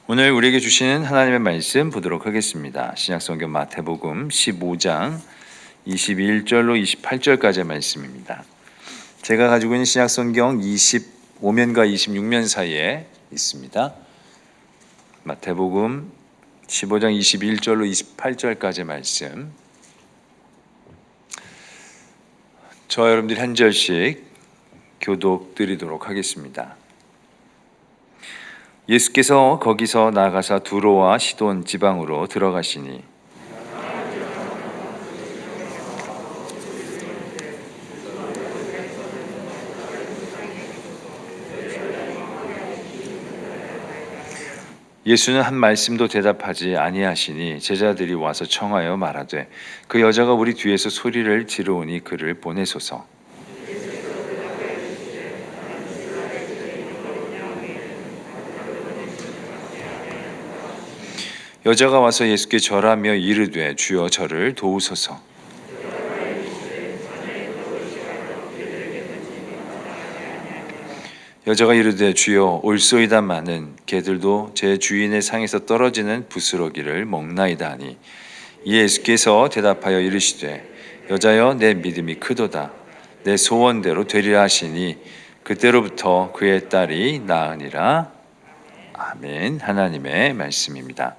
오늘 우리에게 주시는 하나님의 말씀 보도록 하겠습니다. 신약성경 마태복음 15장 21절로 28절까지의 말씀입니다. 제가 가지고 있는 신약성경 25면과 26면 사이에 있습니다. 마태복음 15장 21절로 28절까지의 말씀, 저와 여러분들이 한 절씩 교독 드리도록 하겠습니다. 예수께서 거기서 나가사 두로와 시돈 지방으로 들어가시니 예수는 한 말씀도 대답하지 아니하시니 제자들이 와서 청하여 말하되 그 여자가 우리 뒤에서 소리를 지르오니 그를 보내소서. 여자가 와서 예수께 절하며 이르되 주여 저를 도우소서. 여자가 이르되 주여 올소이다마는 개들도 제 주인의 상에서 떨어지는 부스러기를 먹나이다 하니 예수께서 대답하여 이르시되 여자여 내 믿음이 크도다 내 소원대로 되리라 하시니 그때로부터 그의 딸이 나으니라. 아멘. 하나님의 말씀입니다.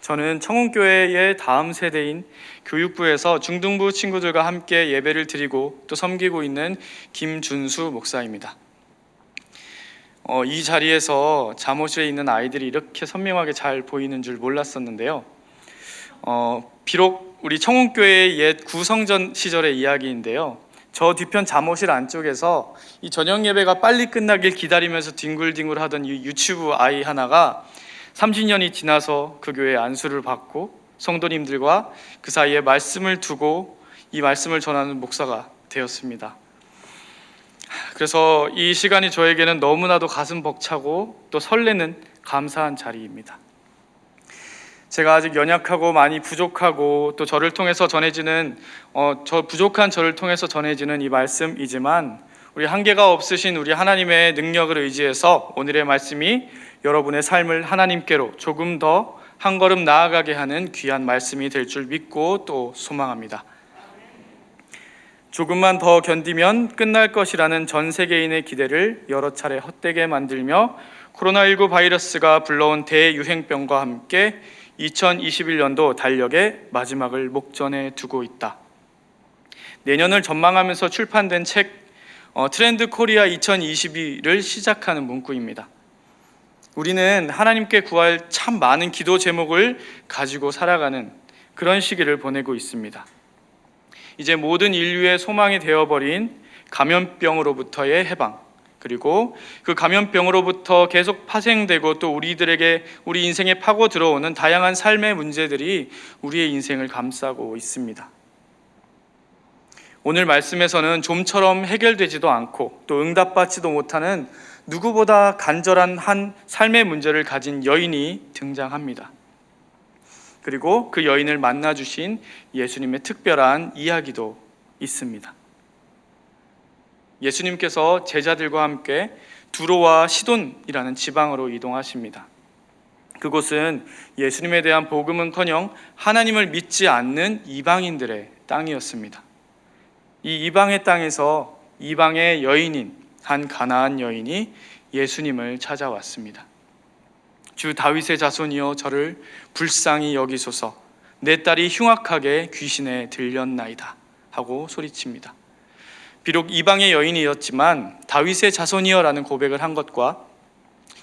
저는 청운교회의 다음 세대인 교육부에서 중등부 친구들과 함께 예배를 드리고 또 섬기고 있는 김준수 목사입니다. 이 자리에서 잠옷실에 있는 아이들이 이렇게 선명하게 잘 보이는 줄 몰랐었는데요. 비록 우리 청운교회의 옛 구성전 시절의 이야기인데요. 저 뒤편 잠옷실 안쪽에서 이 저녁 예배가 빨리 끝나길 기다리면서 뒹굴뒹굴 하던 이 유치부 아이 하나가 30년이 지나서 그 교회에 안수를 받고 성도님들과 그 사이에 말씀을 두고 이 말씀을 전하는 목사가 되었습니다. 그래서 이 시간이 저에게는 너무나도 가슴 벅차고 또 설레는 감사한 자리입니다. 제가 아직 연약하고 많이 부족하고 또 저를 통해서 전해지는 저 부족한 저를 통해서 전해지는 이 말씀이지만 우리 한계가 없으신 우리 하나님의 능력을 의지해서 오늘의 말씀이 여러분의 삶을 하나님께로 조금 더 한 걸음 나아가게 하는 귀한 말씀이 될 줄 믿고 또 소망합니다. 조금만 더 견디면 끝날 것이라는 전 세계인의 기대를 여러 차례 헛되게 만들며 코로나19 바이러스가 불러온 대유행병과 함께 2021년도 달력의 마지막을 목전에 두고 있다. 내년을 전망하면서 출판된 책 트렌드 코리아 2022를 시작하는 문구입니다. 우리는 하나님께 구할 참 많은 기도 제목을 가지고 살아가는 그런 시기를 보내고 있습니다. 이제 모든 인류의 소망이 되어버린 감염병으로부터의 해방, 그리고 그 감염병으로부터 계속 파생되고 또 우리 인생에 파고 들어오는 다양한 삶의 문제들이 우리의 인생을 감싸고 있습니다. 오늘 말씀에서는 좀처럼 해결되지도 않고 또 응답받지도 못하는 누구보다 간절한 한 삶의 문제를 가진 여인이 등장합니다. 그리고 그 여인을 만나주신 예수님의 특별한 이야기도 있습니다. 예수님께서 제자들과 함께 두로와 시돈이라는 지방으로 이동하십니다. 그곳은 예수님에 대한 복음은커녕 하나님을 믿지 않는 이방인들의 땅이었습니다. 이 이방의 땅에서 이방의 여인인 한 가나안 여인이 예수님을 찾아왔습니다. 주 다윗의 자손이여 저를 불쌍히 여기소서 내 딸이 흉악하게 귀신에 들렸나이다 하고 소리칩니다. 비록 이방의 여인이었지만 다윗의 자손이여라는 고백을 한 것과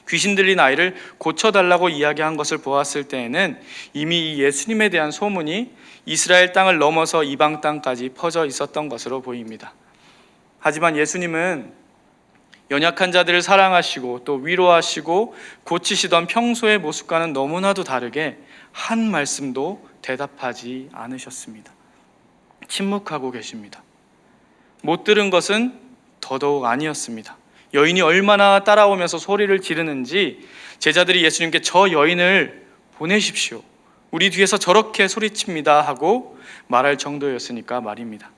귀신 들린 아이를 고쳐달라고 이야기한 것을 보았을 때에는 이미 이 예수님에 대한 소문이 이스라엘 땅을 넘어서 이방 땅까지 퍼져 있었던 것으로 보입니다. 하지만 예수님은 연약한 자들을 사랑하시고 또 위로하시고 고치시던 평소의 모습과는 너무나도 다르게 한 말씀도 대답하지 않으셨습니다. 침묵하고 계십니다. 못 들은 것은 더더욱 아니었습니다. 여인이 얼마나 따라오면서 소리를 지르는지 제자들이 예수님께 저 여인을 보내십시오. 우리 뒤에서 저렇게 소리칩니다 하고 말할 정도였으니까 말입니다.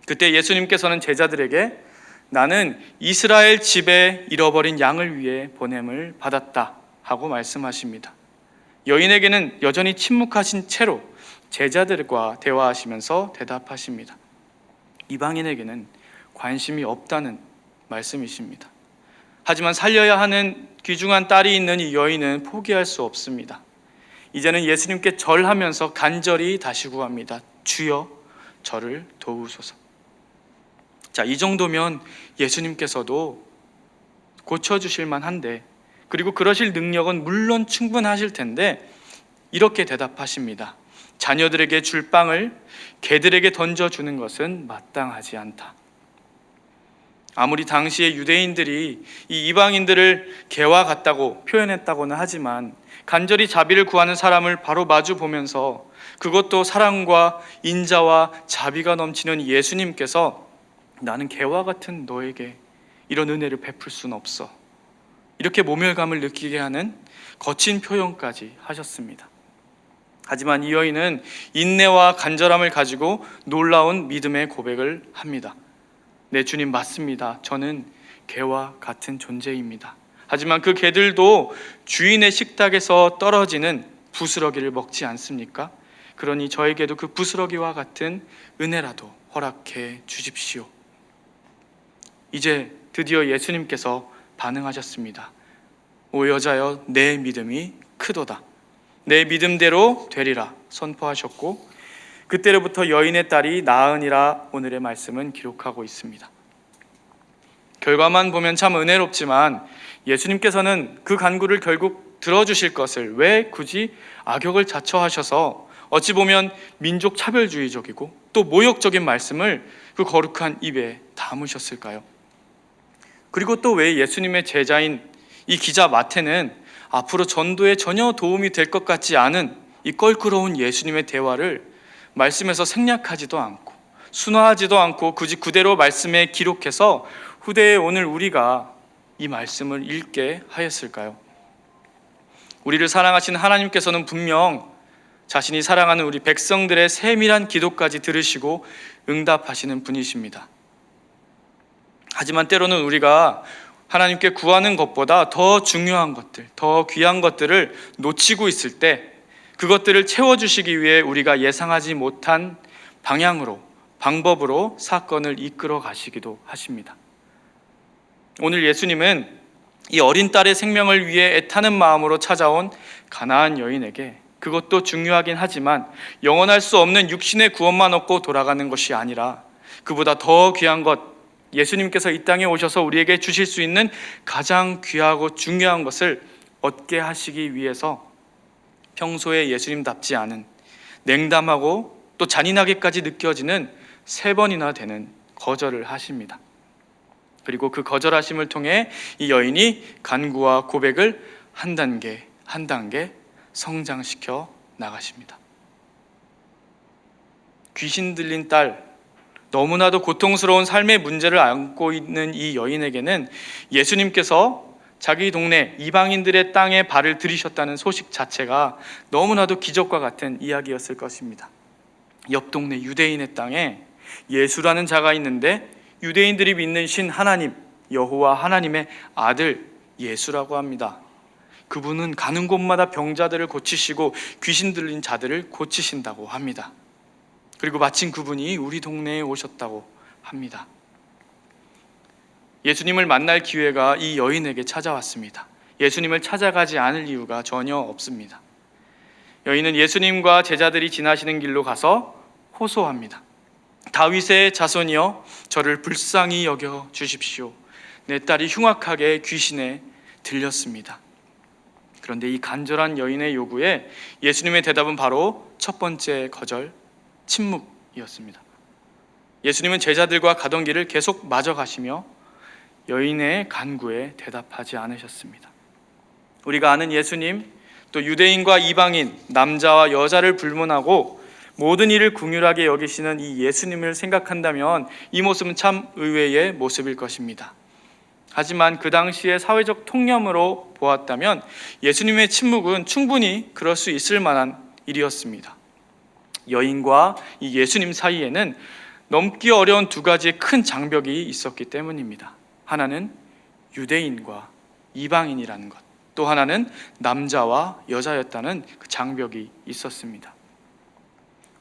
그때 예수님께서는 제자들에게 나는 이스라엘 집에 잃어버린 양을 위해 보냄을 받았다 하고 말씀하십니다. 여인에게는 여전히 침묵하신 채로 제자들과 대화하시면서 대답하십니다. 이방인에게는 관심이 없다는 말씀이십니다. 하지만 살려야 하는 귀중한 딸이 있는 이 여인은 포기할 수 없습니다. 이제는 예수님께 절하면서 간절히 다시 구합니다. 주여, 저를 도우소서. 자, 이 정도면 예수님께서도 고쳐주실 만한데, 그리고 그러실 능력은 물론 충분하실 텐데, 이렇게 대답하십니다. 자녀들에게 줄 빵을 개들에게 던져주는 것은 마땅하지 않다. 아무리 당시의 유대인들이 이 이방인들을 개와 같다고 표현했다고는 하지만, 간절히 자비를 구하는 사람을 바로 마주 보면서 그것도 사랑과 인자와 자비가 넘치는 예수님께서 나는 개와 같은 너에게 이런 은혜를 베풀 수는 없어, 이렇게 모멸감을 느끼게 하는 거친 표현까지 하셨습니다. 하지만 이 여인은 인내와 간절함을 가지고 놀라운 믿음의 고백을 합니다. 네, 주님 맞습니다. 저는 개와 같은 존재입니다. 하지만 그 개들도 주인의 식탁에서 떨어지는 부스러기를 먹지 않습니까? 그러니 저에게도 그 부스러기와 같은 은혜라도 허락해 주십시오. 이제 드디어 예수님께서 반응하셨습니다. 오 여자여, 내 믿음이 크도다. 내 믿음대로 되리라 선포하셨고, 그때로부터 여인의 딸이 나으니라 오늘의 말씀은 기록하고 있습니다. 결과만 보면 참 은혜롭지만 예수님께서는 그 간구를 결국 들어주실 것을 왜 굳이 악역을 자처하셔서 어찌 보면 민족 차별주의적이고 또 모욕적인 말씀을 그 거룩한 입에 담으셨을까요? 그리고 또 왜 예수님의 제자인 이 기자 마태는 앞으로 전도에 전혀 도움이 될 것 같지 않은 이 껄끄러운 예수님의 대화를 말씀에서 생략하지도 않고 순화하지도 않고 굳이 그대로 말씀에 기록해서 후대에 오늘 우리가 이 말씀을 읽게 하였을까요? 우리를 사랑하신 하나님께서는 분명 자신이 사랑하는 우리 백성들의 세밀한 기도까지 들으시고 응답하시는 분이십니다. 하지만 때로는 우리가 하나님께 구하는 것보다 더 중요한 것들, 더 귀한 것들을 놓치고 있을 때 그것들을 채워주시기 위해 우리가 예상하지 못한 방향으로, 방법으로 사건을 이끌어 가시기도 하십니다. 오늘 예수님은 이 어린 딸의 생명을 위해 애타는 마음으로 찾아온 가나안 여인에게 그것도 중요하긴 하지만 영원할 수 없는 육신의 구원만 얻고 돌아가는 것이 아니라 그보다 더 귀한 것, 예수님께서 이 땅에 오셔서 우리에게 주실 수 있는 가장 귀하고 중요한 것을 얻게 하시기 위해서 평소에 예수님답지 않은 냉담하고 또 잔인하게까지 느껴지는 3번이나 되는 거절을 하십니다. 그리고 그 거절하심을 통해 이 여인이 간구와 고백을 한 단계 한 단계 성장시켜 나가십니다. 귀신 들린 딸, 너무나도 고통스러운 삶의 문제를 안고 있는 이 여인에게는 예수님께서 자기 동네 이방인들의 땅에 발을 들이셨다는 소식 자체가 너무나도 기적과 같은 이야기였을 것입니다. 옆 동네 유대인의 땅에 예수라는 자가 있는데 유대인들이 믿는 신 하나님, 여호와 하나님의 아들 예수라고 합니다. 그분은 가는 곳마다 병자들을 고치시고 귀신 들린 자들을 고치신다고 합니다. 그리고 마침 그분이 우리 동네에 오셨다고 합니다. 예수님을 만날 기회가 이 여인에게 찾아왔습니다. 예수님을 찾아가지 않을 이유가 전혀 없습니다. 여인은 예수님과 제자들이 지나시는 길로 가서 호소합니다. 다윗의 자손이여, 저를 불쌍히 여겨 주십시오. 내 딸이 흉악하게 귀신에 들렸습니다. 그런데 이 간절한 여인의 요구에 예수님의 대답은 바로 첫 번째 거절, 침묵이었습니다. 예수님은 제자들과 가던 길을 계속 마저 가시며 여인의 간구에 대답하지 않으셨습니다. 우리가 아는 예수님, 또 유대인과 이방인, 남자와 여자를 불문하고 모든 일을 긍휼하게 여기시는 이 예수님을 생각한다면 이 모습은 참 의외의 모습일 것입니다. 하지만 그 당시의 사회적 통념으로 보았다면 예수님의 침묵은 충분히 그럴 수 있을 만한 일이었습니다. 여인과 이 예수님 사이에는 넘기 어려운 두 가지의 큰 장벽이 있었기 때문입니다. 하나는 유대인과 이방인이라는 것, 또 하나는 남자와 여자였다는 그 장벽이 있었습니다.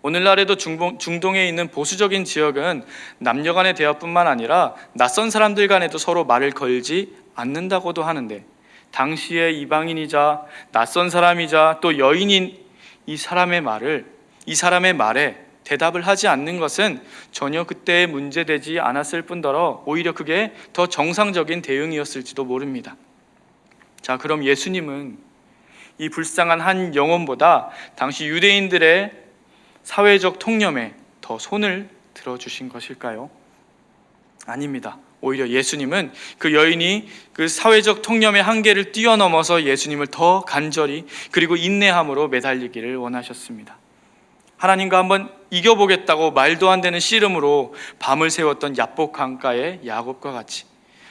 오늘날에도 중동에 있는 보수적인 지역은 남녀 간의 대화뿐만 아니라 낯선 사람들 간에도 서로 말을 걸지 않는다고도 하는데, 당시의 이방인이자 낯선 사람이자 또 여인인 이 사람의 말에 대답을 하지 않는 것은 전혀 그때의 문제되지 않았을 뿐더러 오히려 그게 더 정상적인 대응이었을지도 모릅니다. 자, 그럼 예수님은 이 불쌍한 한 영혼보다 당시 유대인들의 사회적 통념에 더 손을 들어주신 것일까요? 아닙니다. 오히려 예수님은 그 여인이 그 사회적 통념의 한계를 뛰어넘어서 예수님을 더 간절히 그리고 인내함으로 매달리기를 원하셨습니다. 하나님과 한번 이겨보겠다고 말도 안 되는 씨름으로 밤을 새웠던 야복 강가의 야곱과 같이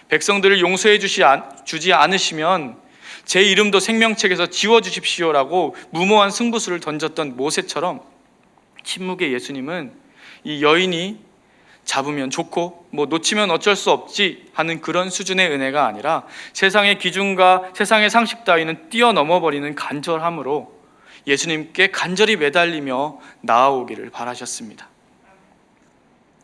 백성들을 용서해 주지 않으시면 제 이름도 생명책에서 지워주십시오라고 무모한 승부수를 던졌던 모세처럼 침묵의 예수님은 이 여인이 잡으면 좋고 놓치면 어쩔 수 없지 하는 그런 수준의 은혜가 아니라 세상의 기준과 세상의 상식 따위는 뛰어넘어버리는 간절함으로 예수님께 간절히 매달리며 나아오기를 바라셨습니다.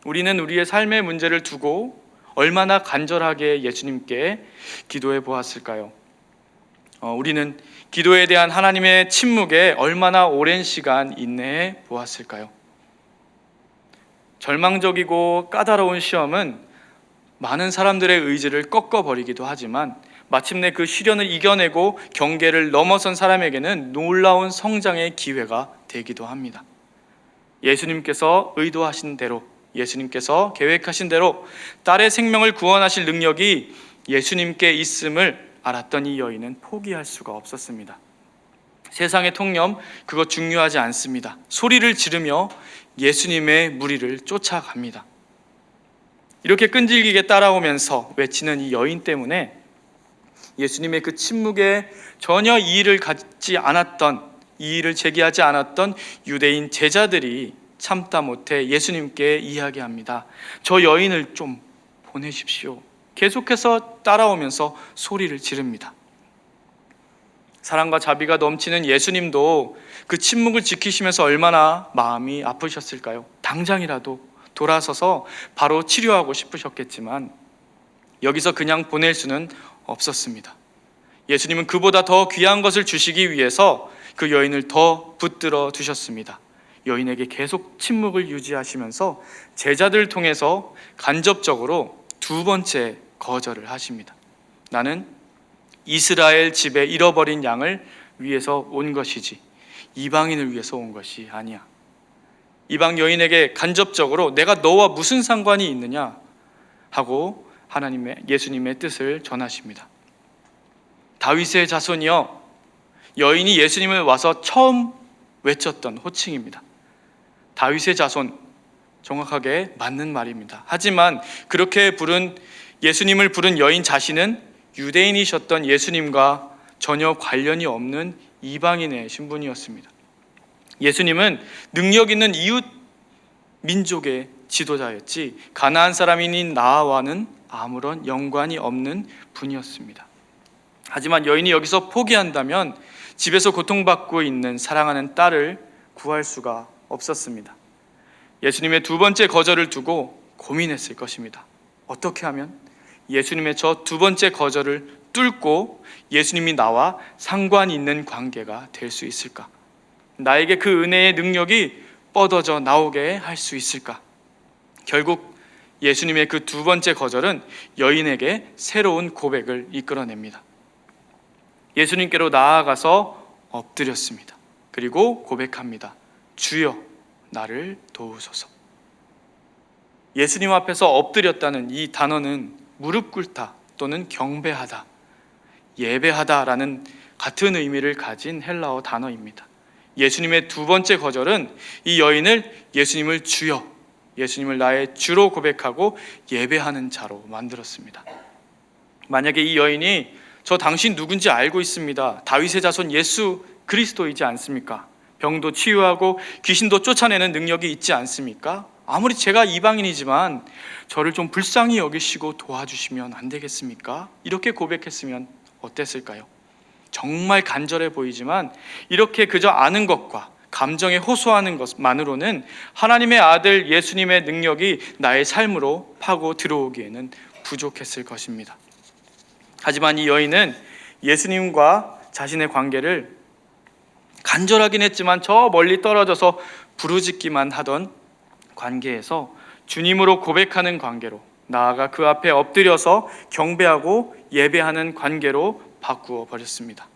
우리는 우리의 삶의 문제를 두고 얼마나 간절하게 예수님께 기도해 보았을까요? 우리는 기도에 대한 하나님의 침묵에 얼마나 오랜 시간 인내해 보았을까요? 절망적이고 까다로운 시험은 많은 사람들의 의지를 꺾어버리기도 하지만 마침내 그 시련을 이겨내고 경계를 넘어선 사람에게는 놀라운 성장의 기회가 되기도 합니다. 예수님께서 의도하신 대로, 예수님께서 계획하신 대로 딸의 생명을 구원하실 능력이 예수님께 있음을 알았던 이 여인은 포기할 수가 없었습니다. 세상의 통념, 그거 중요하지 않습니다. 소리를 지르며 예수님의 무리를 쫓아갑니다. 이렇게 끈질기게 따라오면서 외치는 이 여인 때문에 예수님의 그 침묵에 전혀 이의를 제기하지 않았던 유대인 제자들이 참다 못해 예수님께 이야기합니다. 저 여인을 좀 보내십시오. 계속해서 따라오면서 소리를 지릅니다. 사랑과 자비가 넘치는 예수님도 그 침묵을 지키시면서 얼마나 마음이 아프셨을까요? 당장이라도 돌아서서 바로 치료하고 싶으셨겠지만 여기서 그냥 보낼 수는 없었습니다. 예수님은 그보다 더 귀한 것을 주시기 위해서 그 여인을 더 붙들어 두셨습니다. 여인에게 계속 침묵을 유지하시면서 제자들을 통해서 간접적으로 두 번째 거절을 하십니다. 나는 이스라엘 집에 잃어버린 양을 위해서 온 것이지 이방인을 위해서 온 것이 아니야. 이방 여인에게 간접적으로 내가 너와 무슨 상관이 있느냐 하고 예수님의 뜻을 전하십니다. 다윗의 자손이여, 여인이 예수님을 와서 처음 외쳤던 호칭입니다. 다윗의 자손, 정확하게 맞는 말입니다. 하지만 그렇게 예수님을 부른 여인 자신은 유대인이셨던 예수님과 전혀 관련이 없는 이방인의 신분이었습니다. 예수님은 능력 있는 이웃 민족의 지도자였지 가나안 사람인 나와는 아무런 연관이 없는 분이었습니다. 하지만 여인이 여기서 포기한다면 집에서 고통받고 있는 사랑하는 딸을 구할 수가 없었습니다. 예수님의 두 번째 거절을 두고 고민했을 것입니다. 어떻게 하면 예수님의 저 두 번째 거절을 뚫고 예수님이 나와 상관 있는 관계가 될 수 있을까? 나에게 그 은혜의 능력이 뻗어져 나오게 할 수 있을까? 결국 예수님의 그 두 번째 거절은 여인에게 새로운 고백을 이끌어냅니다. 예수님께로 나아가서 엎드렸습니다. 그리고 고백합니다. 주여, 나를 도우소서. 예수님 앞에서 엎드렸다는 이 단어는 무릎 꿇다 또는 경배하다, 예배하다라는 같은 의미를 가진 헬라어 단어입니다. 예수님의 두 번째 거절은 이 여인을 예수님을 주여, 예수님을 나의 주로 고백하고 예배하는 자로 만들었습니다. 만약에 이 여인이 저 당신 누군지 알고 있습니다. 다윗의 자손 예수 그리스도이지 않습니까? 병도 치유하고 귀신도 쫓아내는 능력이 있지 않습니까? 아무리 제가 이방인이지만 저를 좀 불쌍히 여기시고 도와주시면 안 되겠습니까? 이렇게 고백했으면 어땠을까요? 정말 간절해 보이지만 이렇게 그저 아는 것과 감정에 호소하는 것만으로는 하나님의 아들 예수님의 능력이 나의 삶으로 파고 들어오기에는 부족했을 것입니다. 하지만 이 여인은 예수님과 자신의 관계를 간절하긴 했지만 저 멀리 떨어져서 부르짖기만 하던 관계에서 주님으로 고백하는 관계로, 나아가 그 앞에 엎드려서 경배하고 예배하는 관계로 바꾸어 버렸습니다.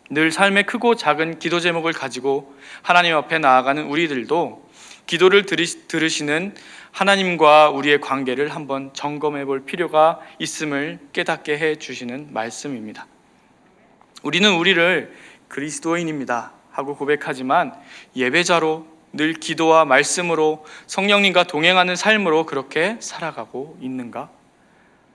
늘 삶의 크고 작은 기도 제목을 가지고 하나님 앞에 나아가는 우리들도 기도를 들으시는 하나님과 우리의 관계를 한번 점검해 볼 필요가 있음을 깨닫게 해 주시는 말씀입니다. 우리는 우리를 그리스도인입니다 하고 고백하지만 예배자로 늘 기도와 말씀으로 성령님과 동행하는 삶으로 그렇게 살아가고 있는가?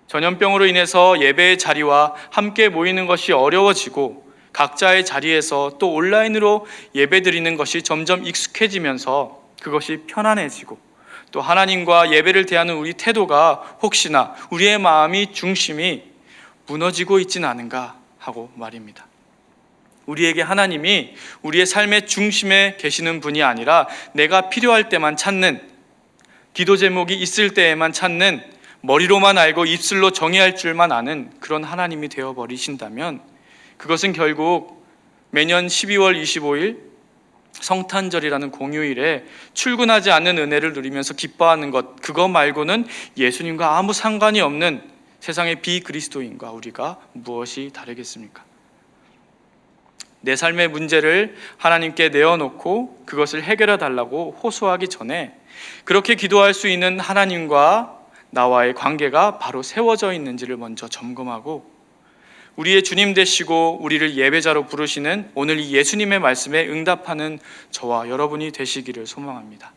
전염병으로 인해서 예배의 자리와 함께 모이는 것이 어려워지고 각자의 자리에서 또 온라인으로 예배드리는 것이 점점 익숙해지면서 그것이 편안해지고 또 하나님과 예배를 대하는 우리 태도가 혹시나 우리의 마음이 중심이 무너지고 있지는 않은가 하고 말입니다. 우리에게 하나님이 우리의 삶의 중심에 계시는 분이 아니라 내가 필요할 때만 찾는, 기도 제목이 있을 때에만 찾는, 머리로만 알고 입술로 정의할 줄만 아는 그런 하나님이 되어버리신다면 그것은 결국 매년 12월 25일 성탄절이라는 공휴일에 출근하지 않는 은혜를 누리면서 기뻐하는 것, 그거 말고는 예수님과 아무 상관이 없는 세상의 비그리스도인과 우리가 무엇이 다르겠습니까? 내 삶의 문제를 하나님께 내어놓고 그것을 해결해 달라고 호소하기 전에 그렇게 기도할 수 있는 하나님과 나와의 관계가 바로 세워져 있는지를 먼저 점검하고 우리의 주님 되시고 우리를 예배자로 부르시는 오늘 이 예수님의 말씀에 응답하는 저와 여러분이 되시기를 소망합니다.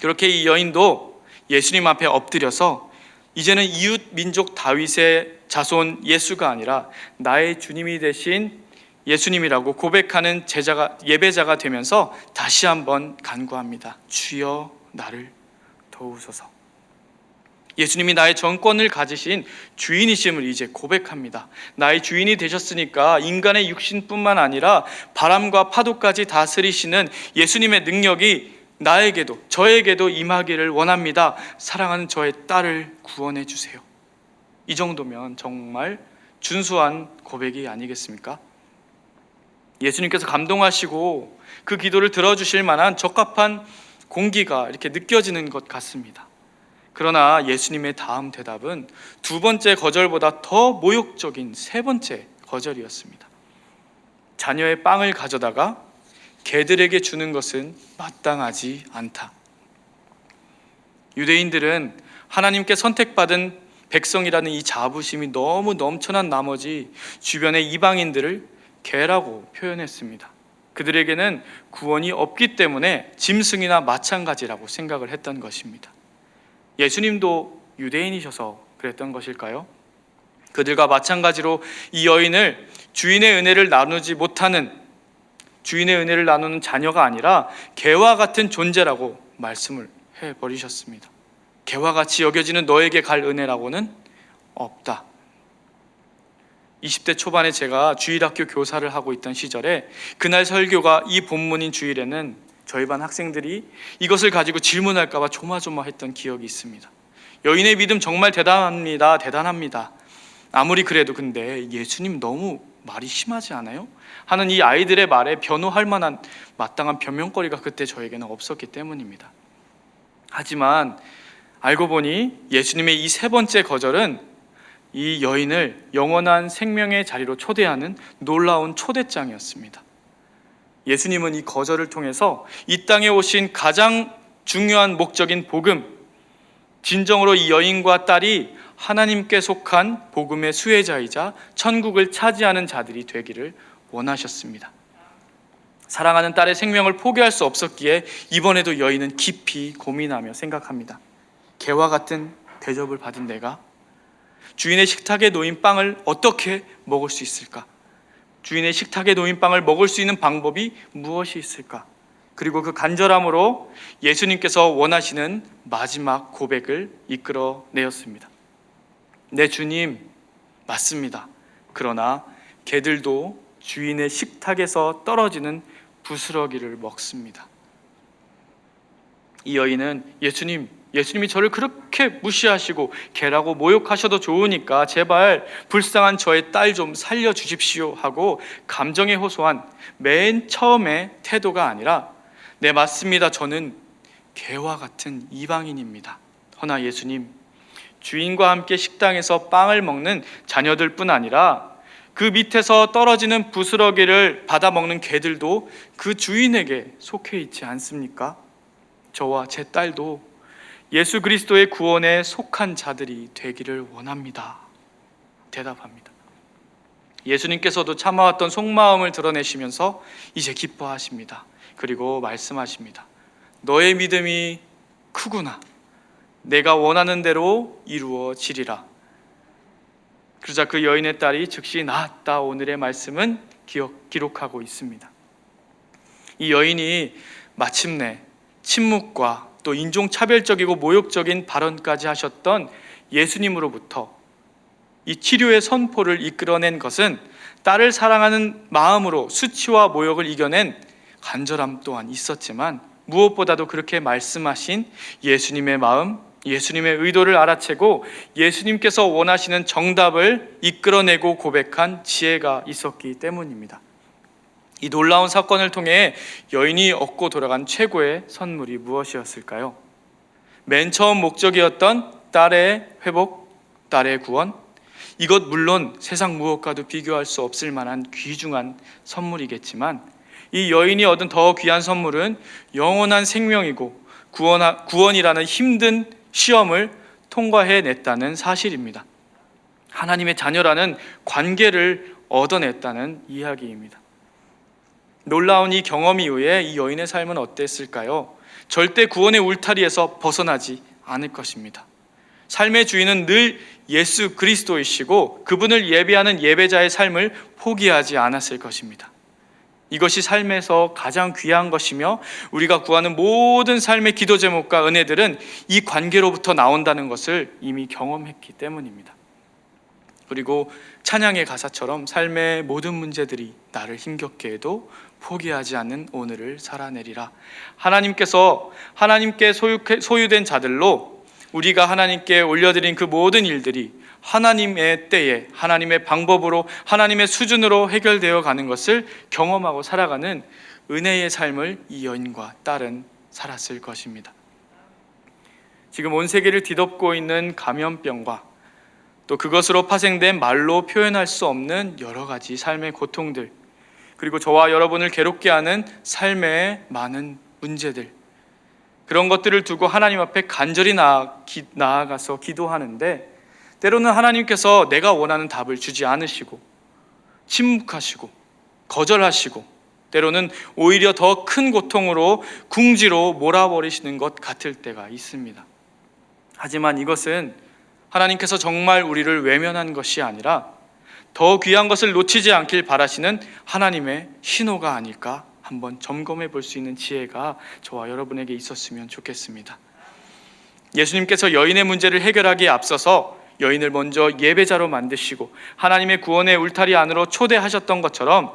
그렇게 이 여인도 예수님 앞에 엎드려서 이제는 이웃 민족 다윗의 자손 예수가 아니라 나의 주님이 되신 예수님이라고 고백하는 예배자가 되면서 다시 한번 간구합니다. 주여 나를 도우소서. 예수님이 나의 전권을 가지신 주인이심을 이제 고백합니다. 나의 주인이 되셨으니까 인간의 육신뿐만 아니라 바람과 파도까지 다스리시는 예수님의 능력이 나에게도 저에게도 임하기를 원합니다. 사랑하는 저의 딸을 구원해 주세요. 이 정도면 정말 준수한 고백이 아니겠습니까? 예수님께서 감동하시고 그 기도를 들어주실 만한 적합한 공기가 이렇게 느껴지는 것 같습니다. 그러나 예수님의 다음 대답은 두 번째 거절보다 더 모욕적인 세 번째 거절이었습니다. 자녀의 빵을 가져다가 개들에게 주는 것은 마땅하지 않다. 유대인들은 하나님께 선택받은 백성이라는 이 자부심이 너무 넘쳐난 나머지 주변의 이방인들을 개라고 표현했습니다. 그들에게는 구원이 없기 때문에 짐승이나 마찬가지라고 생각을 했던 것입니다. 예수님도 유대인이셔서 그랬던 것일까요? 그들과 마찬가지로 이 여인을 주인의 은혜를 나누는 자녀가 아니라 개와 같은 존재라고 말씀을 해버리셨습니다. 개와 같이 여겨지는 너에게 갈 은혜라고는 없다. 20대 초반에 제가 주일학교 교사를 하고 있던 시절에 그날 설교가 이 본문인 주일에는 저희 반 학생들이 이것을 가지고 질문할까 봐 조마조마했던 기억이 있습니다. 여인의 믿음 정말 대단합니다. 아무리 그래도 근데 예수님 너무 말이 심하지 않아요? 하는 이 아이들의 말에 변호할 만한 마땅한 변명거리가 그때 저에게는 없었기 때문입니다. 하지만 알고 보니 예수님의 이 세 번째 거절은 이 여인을 영원한 생명의 자리로 초대하는 놀라운 초대장이었습니다. 예수님은 이 거절을 통해서 이 땅에 오신 가장 중요한 목적인 복음, 진정으로 이 여인과 딸이 하나님께 속한 복음의 수혜자이자 천국을 차지하는 자들이 되기를 원하셨습니다. 사랑하는 딸의 생명을 포기할 수 없었기에 이번에도 여인은 깊이 고민하며 생각합니다. 개와 같은 대접을 받은 내가 주인의 식탁에 놓인 빵을 어떻게 먹을 수 있을까? 주인의 식탁에 놓인 빵을 먹을 수 있는 방법이 무엇이 있을까? 그리고 그 간절함으로 예수님께서 원하시는 마지막 고백을 이끌어내었습니다. 네, 주님, 맞습니다. 그러나 개들도 주인의 식탁에서 떨어지는 부스러기를 먹습니다. 이 여인은 예수님이 저를 그렇게 무시하시고 개라고 모욕하셔도 좋으니까 제발 불쌍한 저의 딸 좀 살려주십시오 하고 감정에 호소한 맨 처음의 태도가 아니라 네, 맞습니다. 저는 개와 같은 이방인입니다. 허나 예수님, 주인과 함께 식당에서 빵을 먹는 자녀들뿐 아니라 그 밑에서 떨어지는 부스러기를 받아 먹는 개들도 그 주인에게 속해 있지 않습니까? 저와 제 딸도 예수 그리스도의 구원에 속한 자들이 되기를 원합니다. 대답합니다. 예수님께서도 참아왔던 속마음을 드러내시면서 이제 기뻐하십니다. 그리고 말씀하십니다. 너의 믿음이 크구나. 내가 원하는 대로 이루어지리라. 그러자 그 여인의 딸이 즉시 나았다. 오늘의 말씀은 기록하고 있습니다. 이 여인이 마침내 침묵과 또 인종차별적이고 모욕적인 발언까지 하셨던 예수님으로부터 이 치료의 선포를 이끌어낸 것은 딸을 사랑하는 마음으로 수치와 모욕을 이겨낸 간절함 또한 있었지만 무엇보다도 그렇게 말씀하신 예수님의 마음, 예수님의 의도를 알아채고 예수님께서 원하시는 정답을 이끌어내고 고백한 지혜가 있었기 때문입니다. 이 놀라운 사건을 통해 여인이 얻고 돌아간 최고의 선물이 무엇이었을까요? 맨 처음 목적이었던 딸의 회복, 딸의 구원, 이것 물론 세상 무엇과도 비교할 수 없을 만한 귀중한 선물이겠지만 이 여인이 얻은 더 귀한 선물은 영원한 생명이고 구원이라는 힘든 시험을 통과해냈다는 사실입니다. 하나님의 자녀라는 관계를 얻어냈다는 이야기입니다. 놀라운 이 경험 이후에 이 여인의 삶은 어땠을까요? 절대 구원의 울타리에서 벗어나지 않을 것입니다. 삶의 주인은 늘 예수 그리스도이시고 그분을 예배하는 예배자의 삶을 포기하지 않았을 것입니다. 이것이 삶에서 가장 귀한 것이며 우리가 구하는 모든 삶의 기도 제목과 은혜들은 이 관계로부터 나온다는 것을 이미 경험했기 때문입니다. 그리고 찬양의 가사처럼 삶의 모든 문제들이 나를 힘겹게 해도 포기하지 않는 오늘을 살아내리라. 하나님께 소유된 자들로 우리가 하나님께 올려드린 그 모든 일들이 하나님의 때에 하나님의 방법으로 하나님의 수준으로 해결되어 가는 것을 경험하고 살아가는 은혜의 삶을 이 여인과 딸은 살았을 것입니다. 지금 온 세계를 뒤덮고 있는 감염병과 또 그것으로 파생된 말로 표현할 수 없는 여러 가지 삶의 고통들, 그리고 저와 여러분을 괴롭게 하는 삶의 많은 문제들, 그런 것들을 두고 하나님 앞에 간절히 나아가서 기도하는데 때로는 하나님께서 내가 원하는 답을 주지 않으시고 침묵하시고 거절하시고 때로는 오히려 더 큰 고통으로 궁지로 몰아버리시는 것 같을 때가 있습니다. 하지만 이것은 하나님께서 정말 우리를 외면한 것이 아니라 더 귀한 것을 놓치지 않길 바라시는 하나님의 신호가 아닐까 한번 점검해 볼 수 있는 지혜가 저와 여러분에게 있었으면 좋겠습니다. 예수님께서 여인의 문제를 해결하기에 앞서서 여인을 먼저 예배자로 만드시고 하나님의 구원의 울타리 안으로 초대하셨던 것처럼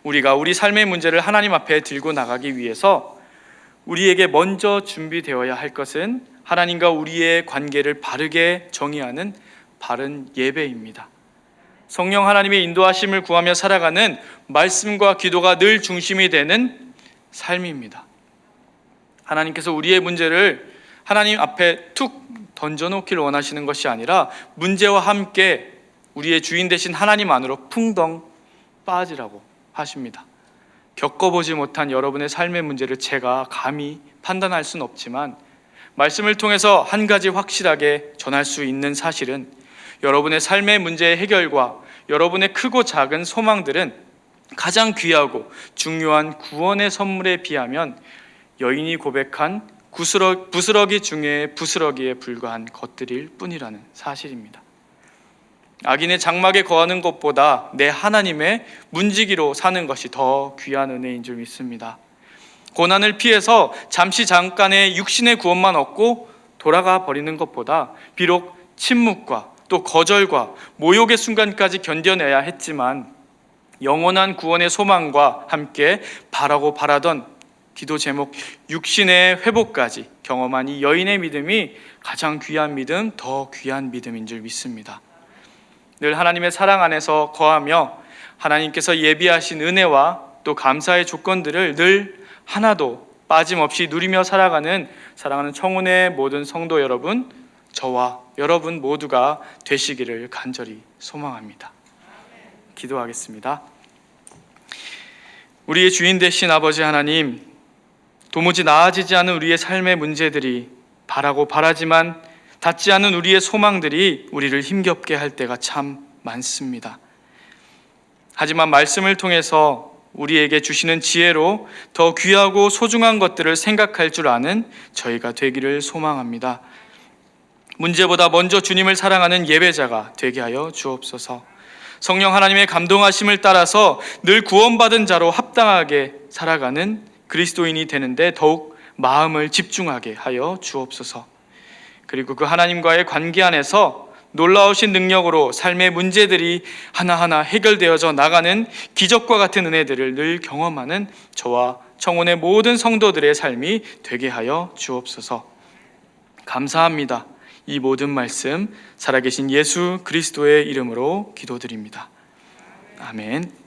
우리가 우리 삶의 문제를 하나님 앞에 들고 나가기 위해서 우리에게 먼저 준비되어야 할 것은 하나님과 우리의 관계를 바르게 정의하는 바른 예배입니다. 성령 하나님의 인도하심을 구하며 살아가는 말씀과 기도가 늘 중심이 되는 삶입니다. 하나님께서 우리의 문제를 하나님 앞에 툭 던져놓기를 원하시는 것이 아니라 문제와 함께 우리의 주인 되신 하나님 안으로 풍덩 빠지라고 하십니다. 겪어보지 못한 여러분의 삶의 문제를 제가 감히 판단할 수는 없지만 말씀을 통해서 한 가지 확실하게 전할 수 있는 사실은 여러분의 삶의 문제의 해결과 여러분의 크고 작은 소망들은 가장 귀하고 중요한 구원의 선물에 비하면 여인이 고백한 부스러기 중에 부스러기에 불과한 것들일 뿐이라는 사실입니다. 악인의 장막에 거하는 것보다 내 하나님의 문지기로 사는 것이 더 귀한 은혜인 줄 믿습니다. 고난을 피해서 잠깐의 육신의 구원만 얻고 돌아가 버리는 것보다 비록 침묵과 또 거절과 모욕의 순간까지 견뎌내야 했지만 영원한 구원의 소망과 함께 바라던 기도 제목 육신의 회복까지 경험한 이 여인의 믿음이 가장 귀한 믿음, 더 귀한 믿음인 줄 믿습니다. 늘 하나님의 사랑 안에서 거하며 하나님께서 예비하신 은혜와 또 감사의 조건들을 늘 하나도 빠짐없이 누리며 살아가는 사랑하는 청운의 모든 성도 여러분, 저와 여러분 모두가 되시기를 간절히 소망합니다. 기도하겠습니다. 우리의 주인 되신 아버지 하나님, 도무지 나아지지 않은 우리의 삶의 문제들이 바라지만 닿지 않은 우리의 소망들이 우리를 힘겹게 할 때가 참 많습니다. 하지만 말씀을 통해서 우리에게 주시는 지혜로 더 귀하고 소중한 것들을 생각할 줄 아는 저희가 되기를 소망합니다. 문제보다 먼저 주님을 사랑하는 예배자가 되게 하여 주옵소서. 성령 하나님의 감동하심을 따라서 늘 구원받은 자로 합당하게 살아가는 그리스도인이 되는데 더욱 마음을 집중하게 하여 주옵소서. 그리고 그 하나님과의 관계 안에서 놀라우신 능력으로 삶의 문제들이 하나하나 해결되어져 나가는 기적과 같은 은혜들을 늘 경험하는 저와 청혼의 모든 성도들의 삶이 되게 하여 주옵소서. 감사합니다. 이 모든 말씀 살아계신 예수 그리스도의 이름으로 기도드립니다. 아멘.